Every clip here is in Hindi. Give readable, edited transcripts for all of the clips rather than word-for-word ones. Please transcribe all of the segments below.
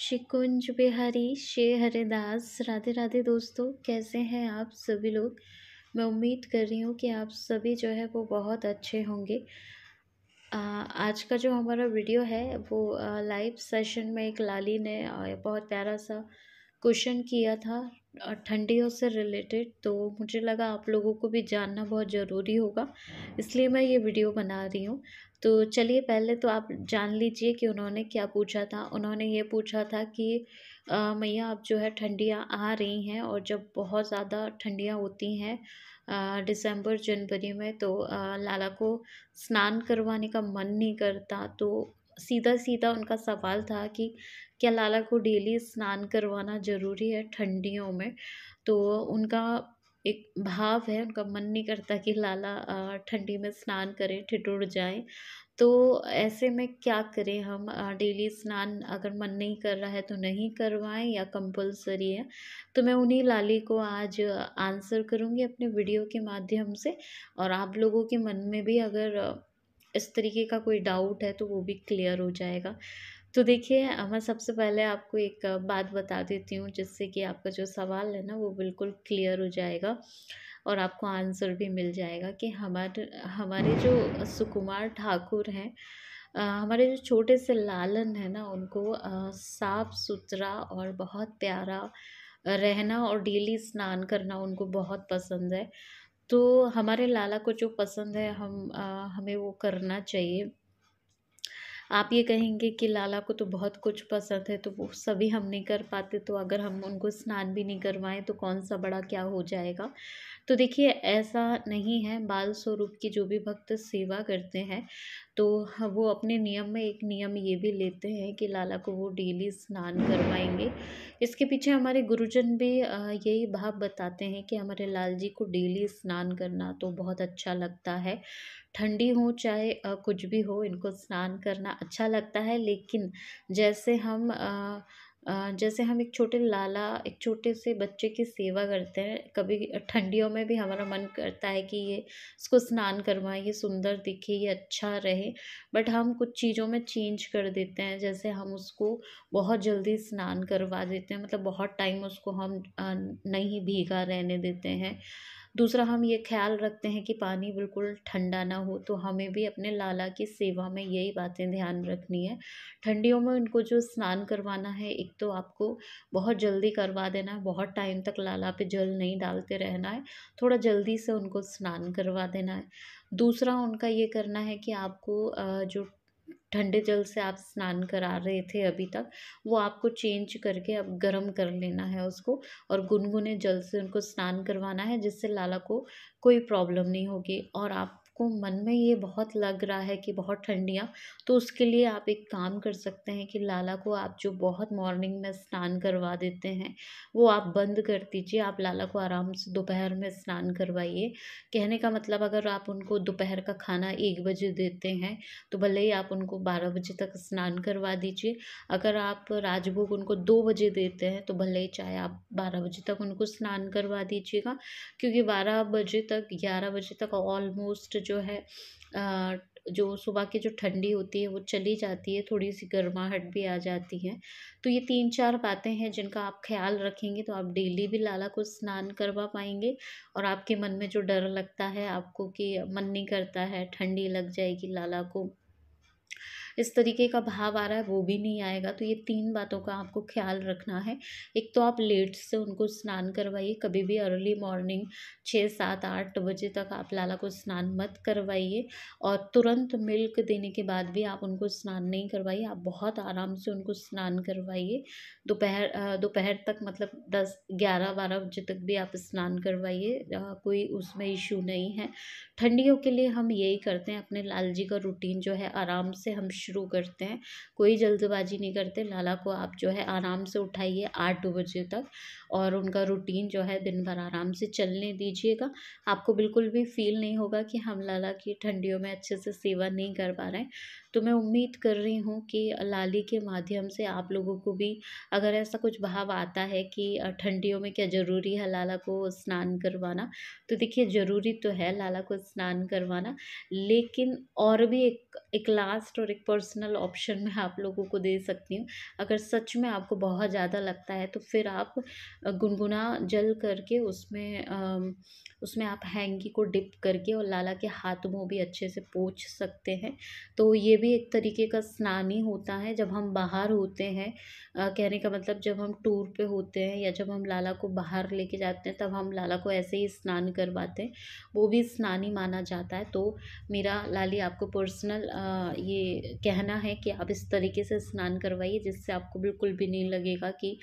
शिकुंज बिहारी शे हरिदास। राधे राधे दोस्तों, कैसे हैं आप सभी लोग। मैं उम्मीद कर रही हूँ कि आप सभी जो है वो बहुत अच्छे होंगे। आज का जो हमारा वीडियो है वो लाइव सेशन में एक लाली ने बहुत प्यारा सा क्वेश्चन किया था ठंडियों से रिलेटेड। तो मुझे लगा आप लोगों को भी जानना बहुत ज़रूरी होगा, इसलिए मैं ये वीडियो बना रही हूँ। तो चलिए पहले तो आप जान लीजिए कि उन्होंने क्या पूछा था। उन्होंने ये पूछा था कि मैया अब जो है ठंडियाँ आ रही हैं और जब बहुत ज़्यादा ठंडियाँ होती हैं दिसंबर जनवरी में, तो लाला को स्नान करवाने का मन नहीं करता। तो सीधा सीधा उनका सवाल था कि क्या लाला को डेली स्नान करवाना ज़रूरी है ठंडियों में। तो उनका एक भाव है, उनका मन नहीं करता कि लाला ठंडी में स्नान करें, ठिठुर जाएं। तो ऐसे में क्या करें हम। डेली स्नान अगर मन नहीं कर रहा है तो नहीं करवाएं या कंपलसरी है। तो मैं उन्हीं लाली को आज आंसर करूंगी अपने वीडियो के माध्यम से। और आप लोगों के मन में भी अगर इस तरीके का कोई डाउट है तो वो भी क्लियर हो जाएगा। तो देखिए मैं सबसे पहले आपको एक बात बता देती हूँ, जिससे कि आपका जो सवाल है ना वो बिल्कुल क्लियर हो जाएगा और आपको आंसर भी मिल जाएगा कि हमारे हमारे जो सुकुमार ठाकुर हैं, हमारे जो छोटे से लालन है ना, उनको साफ सुथरा और बहुत प्यारा रहना और डेली स्नान करना उनको बहुत पसंद है। तो हमारे लाला को जो पसंद है हमें वो करना चाहिए। आप ये कहेंगे कि लाला को तो बहुत कुछ पसंद है, तो वो सभी हम नहीं कर पाते, तो अगर हम उनको स्नान भी नहीं करवाएं तो कौन सा बड़ा क्या हो जाएगा। तो देखिए ऐसा नहीं है। बाल स्वरूप की जो भी भक्त सेवा करते हैं, तो वो अपने नियम में एक नियम ये भी लेते हैं कि लाला को वो डेली स्नान करवाएंगे। इसके पीछे हमारे गुरुजन भी यही भाव बताते हैं कि हमारे लाल जी को डेली स्नान करना तो बहुत अच्छा लगता है। ठंडी हो चाहे कुछ भी हो, इनको स्नान करना अच्छा लगता है। लेकिन जैसे हम जैसे हम एक छोटे से बच्चे की सेवा करते हैं, कभी ठंडियों में भी हमारा मन करता है कि ये इसको स्नान करवाएं, ये सुंदर दिखे, ये अच्छा रहे। बट हम कुछ चीज़ों में चेंज कर देते हैं। जैसे हम उसको बहुत जल्दी स्नान करवा देते हैं, मतलब बहुत टाइम उसको हम नहीं भीगा रहने देते हैं। दूसरा, हम ये ख्याल रखते हैं कि पानी बिल्कुल ठंडा ना हो। तो हमें भी अपने लाला की सेवा में यही बातें ध्यान रखनी है। ठंडियों में उनको जो स्नान करवाना है, एक तो आपको बहुत जल्दी करवा देना है, बहुत टाइम तक लाला पे जल नहीं डालते रहना है, थोड़ा जल्दी से उनको स्नान करवा देना है। दूसरा उनका ये करना है कि आपको जो ठंडे जल से आप स्नान करा रहे थे अभी तक, वो आपको चेंज करके अब गर्म कर लेना है उसको, और गुनगुने जल से उनको स्नान करवाना है, जिससे लाला को कोई प्रॉब्लम नहीं होगी। और आपको मन में ये बहुत लग रहा है कि बहुत ठंडियाँ, तो उसके लिए आप एक काम कर सकते हैं कि लाला को आप जो बहुत मॉर्निंग में स्नान करवा देते हैं वो आप बंद कर दीजिए। आप लाला को आराम से दोपहर में स्नान करवाइए। कहने का मतलब, अगर आप उनको दोपहर का खाना 1 बजे देते हैं तो भले ही आप उनको 12 बजे तक स्नान करवा दीजिए। अगर आप राजभोग उनको 2 बजे देते हैं तो भले ही चाहे आप 12 बजे तक उनको स्नान करवा दीजिएगा। क्योंकि 12 बजे तक, 11 बजे तक ऑलमोस्ट जो है जो सुबह की जो ठंडी होती है वो चली जाती है, थोड़ी सी गर्माहट भी आ जाती है। तो ये 3-4 बातें हैं जिनका आप ख्याल रखेंगे तो आप डेली भी लाला को स्नान करवा पाएंगे। और आपके मन में जो डर लगता है आपको कि मन नहीं करता है, ठंडी लग जाएगी लाला को, इस तरीके का भाव आ रहा है, वो भी नहीं आएगा। तो ये 3 बातों का आपको ख्याल रखना है। एक तो आप लेट से उनको स्नान करवाइए, कभी भी अर्ली मॉर्निंग 6, 7, 8 बजे तक आप लाला को स्नान मत करवाइए। और तुरंत मिल्क देने के बाद भी आप उनको स्नान नहीं करवाइए, आप बहुत आराम से उनको स्नान करवाइए। दोपहर तक, मतलब 10, 11, 12 बजे तक भी आप स्नान करवाइए, कोई उसमें इशू नहीं है। ठंडियों के लिए हम यही करते हैं, अपने लाल जी का रूटीन जो है आराम से हम शुरू करते हैं, कोई जल्दबाजी नहीं करते। लाला को आप जो है आराम से उठाइए 8 बजे तक, और उनका रूटीन जो है दिन भर आराम से चलने दीजिएगा। आपको बिल्कुल भी फ़ील नहीं होगा कि हम लाला की ठंडियों में अच्छे से सेवा नहीं कर पा रहे हैं। तो मैं उम्मीद कर रही हूँ कि लाली के माध्यम से आप लोगों को भी अगर ऐसा कुछ भाव आता है कि ठंडियों में क्या ज़रूरी है लाला को स्नान करवाना, तो देखिए ज़रूरी तो है लाला को स्नान करवाना, लेकिन और भी एक लास्ट और एक पर्सनल ऑप्शन मैं आप लोगों को दे सकती हूँ। अगर सच में आपको बहुत ज़्यादा लगता है तो फिर आप गुनगुना जल करके उसमें आप हैंकी को डिप करके और लाला के हाथ मुँह भी अच्छे से पोंछ सकते हैं। तो ये भी एक तरीके का स्नान ही होता है। जब हम बाहर होते हैं, कहने का मतलब जब हम टूर पे होते हैं या जब हम लाला को बाहर लेके जाते हैं, तब हम लाला को ऐसे ही स्नान करवाते हैं, वो भी स्नान ही माना जाता है। तो मेरा लाली आपको पर्सनल ये कहना है कि आप इस तरीके से स्नान करवाइए जिससे आपको बिल्कुल भी नहीं लगेगा कि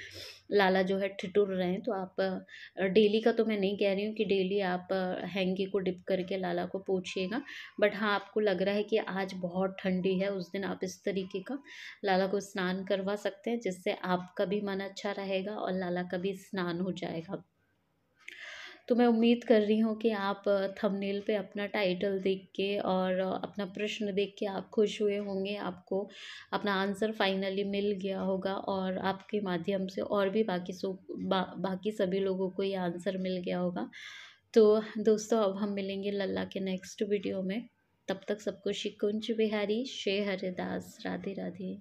लाला जो है ठिठुर रहे हैं। तो आप डेली का तो मैं नहीं कह रही हूँ कि डेली आप हैंकी को डिप करके लाला को पोंछिएगा, बट हाँ, आपको लग रहा है कि आज बहुत ठंडी है, उस दिन आप इस तरीके का लाला को स्नान करवा सकते हैं, जिससे आपका भी मन अच्छा रहेगा और लाला का भी स्नान हो जाएगा। तो मैं उम्मीद कर रही हूँ कि आप थंबनेल पे अपना टाइटल देख के और अपना प्रश्न देख के आप खुश हुए होंगे। आपको अपना आंसर फाइनली मिल गया होगा और आपके माध्यम से और भी बाकी सभी लोगों को ये आंसर मिल गया होगा। तो दोस्तों, अब हम मिलेंगे लल्ला के नेक्स्ट वीडियो में। तब तक सबको शिकुंज बिहारी, श्री हरिदास, राधे राधे।